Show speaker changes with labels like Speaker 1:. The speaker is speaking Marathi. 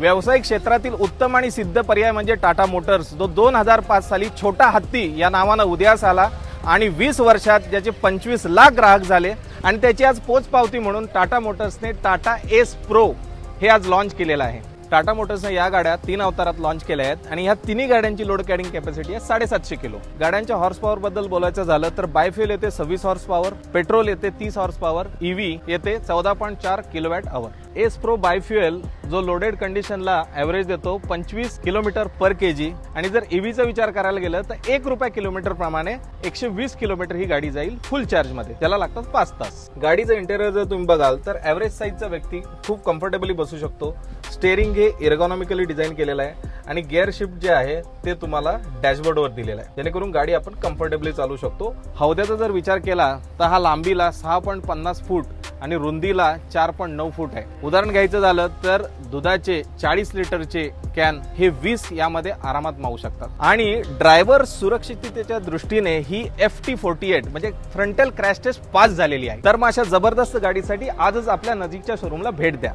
Speaker 1: व्यावसायिक क्षेत्रातील उत्तम आणि सिद्ध पर्याय म्हणजे टाटा मोटर्स, जो 2005 साली छोटा हत्ती या नावाने उदयास आला आणि 20 वर्षात ज्याचे 25 लाख ग्राहक झाले आणि त्याची आज पोचपावती म्हणून टाटा मोटर्सने टाटा एस प्रो हे आज लॉन्च केलेलं आहे। टाटा मोटर्सने या गाड्या 3 अवतारात लॉन्च केल्या आहेत आणि ह्या तिन्ही गाड्यांची लोड कॅरिंग कॅपॅसिटी आहे 750 किलो। गाड्यांच्या हॉर्स पॉवर बद्दल बोलायचं झालं तर बायोफ्युल येते 26 हॉर्स पॉवर, पेट्रोल येते 30 हॉर्स पॉवर, ईव्ही येते 14.4 किलोवॅट आवर। एस प्रो बायोफ्युएल जो लोडेड कंडिशनला एव्हरेज देतो 25 किलोमीटर पर केजी आणि जर ईव्हीचा विचार करायला गेलं तर 1 रुपया किलोमीटर प्रमाणे 120 किलोमीटर ही गाडी जाईल फुल चार्ज मध्ये, त्याला लागतात 5 तास। गाडीचं इंटेरियर जर तुम्ही बघाल तर एव्हरेज साईजचा व्यक्ती खूप कम्फर्टेबली बसू शकतो। स्टेअरिंग हे एर्गोनॉमिकली डिझाइन केलेलं आहे आणि गिअर शिफ्ट जे आहे ते तुम्हाला डॅशबोर्डवर दिलेलं आहे, जेणेकरून गाडी आपण कम्फर्टेबली चालू शकतो। हौद्याचा जर विचार केला तर हा लांबीला 6.50 फूट आणि रुंदीला 4.9 फूट आहे। उदाहरण घ्यायचं झालं तर दुधाचे 40 लिटरचे कॅन हे 20 यामध्ये आरामात मावू शकतात। आणि ड्रायव्हर सुरक्षिततेच्या दृष्टीने ही FT48 म्हणजे फ्रंटल क्रॅश टेस्ट पास झालेली आहे। तर मग अशा जबरदस्त गाडीसाठी आजच आपल्या नजीकच्या शोरूमला भेट द्या।